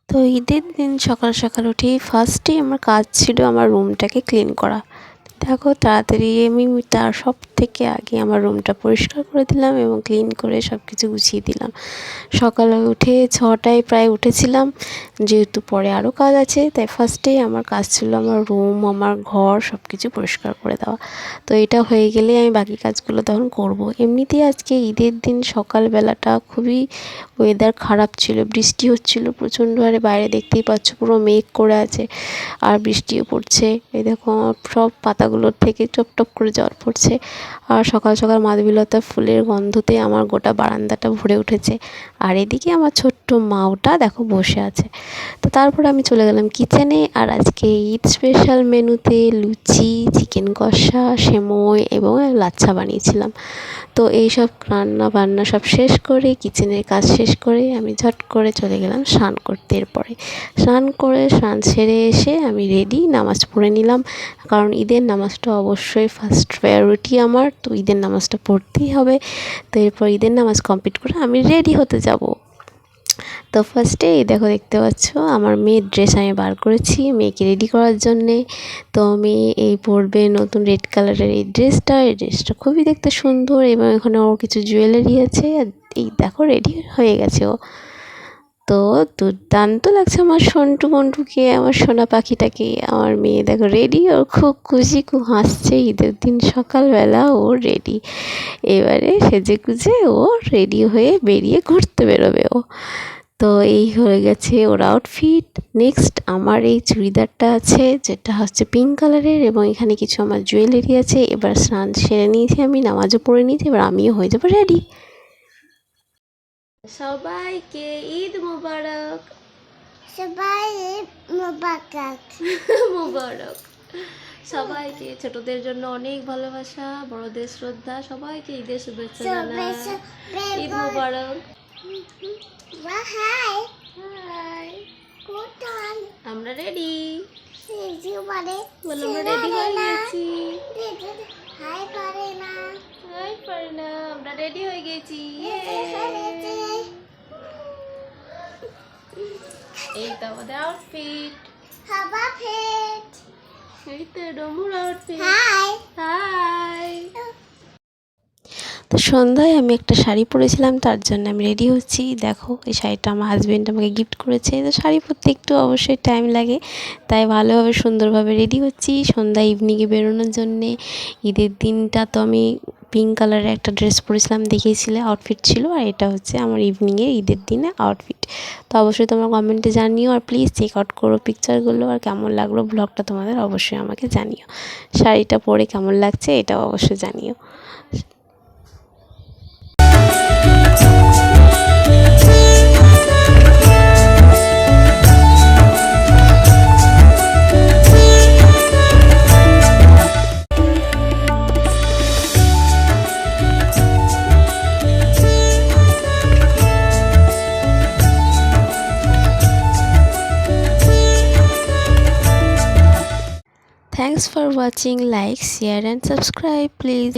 তো ঈদের দিন সকাল সকাল উঠেই ফার্স্টেই আমার কাজ ছিল আমার রুমটাকে ক্লিন করা। দেখো তাড়াতাড়ি আমি তার সব থেকে আগে আমার রুমটা পরিষ্কার করে দিলাম এবং ক্লিন করে সব কিছু গুছিয়ে দিলাম। সকালে উঠে 6টায় প্রায় উঠেছিলাম, যেহেতু পরে আরও কাজ আছে তাই ফার্স্টেই আমার কাজ ছিল আমার রুম, আমার ঘর সব কিছু পরিষ্কার করে দেওয়া। তো এটা হয়ে গেলে আমি বাকি কাজগুলো তখন করব। এমনিতেই আজকে ঈদের দিন সকালবেলাটা খুবই ওয়েদার খারাপ ছিল, বৃষ্টি হচ্ছিল প্রচণ্ড হারে, বাইরে দেখতেই পাচ্ছ পুরো মেঘ করে আছে আর বৃষ্টিও পড়ছে। এই দেখো সব পাতাগুলোর থেকে টপ টপ করে জল পড়ছে আর সকাল সকাল মাধবীলতা ফুলের গন্ধতে আমার গোটা বারান্দাটা ভরে উঠেছে। আর এদিকে আমার ছোট্ট মাওটা দেখো বসে আছে। তো তারপর আমি চলে গেলাম কিচেনে, আর আজকে ঈদ স্পেশাল মেনুতে লুচি, চিকেন কষা, সেমই এবং লাচ্ছা বানিয়েছিলাম। তো এইসব রান্না বান্না সব শেষ করে, কিচেনের কাজ শেষ করে আমি ঝট করে চলে গেলাম স্নান করতে। এরপরে স্নান সেরে এসে আমি রেডি, নামাজ পড়ে নিলাম, কারণ ঈদের নামাজটা অবশ্যই ফার্স্ট প্রায়োরিটি আমার, তো ঈদের নামাজটা পড়তেই হবে। তো এরপর ঈদের নামাজ কমপ্লিট করে আমি রেডি হতে যাব। তো ফার্স্টে এই দেখতে পাচ্ছ আমার মেয়ের ড্রেস আমি বার করেছি মেয়েকে রেডি করার জন্যে। তো মেয়ে এই পরবে নতুন রেড কালারের এই ড্রেসটা খুবই দেখতে সুন্দর এবং এখানে ওর কিছু জুয়েলারি আছে। এই দেখো রেডি হয়ে গেছে ও। তো দুর্দান্ত লাগছে আমার সন্টু মন্টুকে, আমার সোনা পাখিটাকে। আমার মেয়ে দেখো রেডি, ওর খুব খুশি, খুব হাসছে। ঈদের দিন সকালবেলা ও রেডি, এবারে সেজে গুজে ও রেডি হয়ে বেরিয়ে ঘুরতে বেরোবে ও। তো এই হয়ে গেছে ওর আউটফিট। নেক্সট আমার এই চুড়িদারটা আছে, যেটা হচ্ছে পিঙ্ক কালারের এবং এখানে কিছু আমার জুয়েলারি আছে। এবার স্নান সেরে নিয়েছি, আমি নামাজও পড়ে নিয়েছি, এবার আমিও হয়ে যাবো রেডি। সবাইকে ঈদ মোবারক। সবাই মোবারক মোবারক সবাইকে, ছোটদের জন্য অনেক ভালোবাসা, বড়দের শ্রদ্ধা, সবাইকে ঈদের শুভেচ্ছা জানাই। ঈদ মোবারক। হাই হাই, কোথায় আমরা রেডি। বলো আমরা রেডি হয়ে গেছি। হাই পারে না, হাই পারে না, আমরা রেডি হয়ে গেছি। এই তো আমাদের আউটফিট। হাবা ফেট, এই তো ডমুর আউটফিট। High high. তো সন্ধ্যায় আমি একটা শাড়ি পরেছিলাম, তার জন্য আমি রেডি হচ্ছি। দেখো এই শাড়িটা আমার হাজব্যান্ড আমাকে গিফট করেছে। তো শাড়ি পরতে একটু অবশ্যই টাইম লাগে, তাই ভালোভাবে সুন্দরভাবে রেডি হচ্ছি সন্ধ্যা ইভিনিংয়ে বেরোনোর জন্যে। ঈদের দিনটা তো আমি পিঙ্ক কালারের একটা ড্রেস পরেছিলাম, দেখিয়েছিলে, আউটফিট ছিল, আর এটা হচ্ছে আমার ইভিনিংয়ে ঈদের দিনে আউটফিট। তো অবশ্যই তোমরা কমেন্টে জানিও, আর প্লিজ চেক আউট করো পিকচারগুলো, আর কেমন লাগলো ব্লগটা তোমাদের অবশ্যই আমাকে জানিও। শাড়িটা পরে কেমন লাগছে এটাও অবশ্যই জানিও। Thanks for watching. Like, share and subscribe please.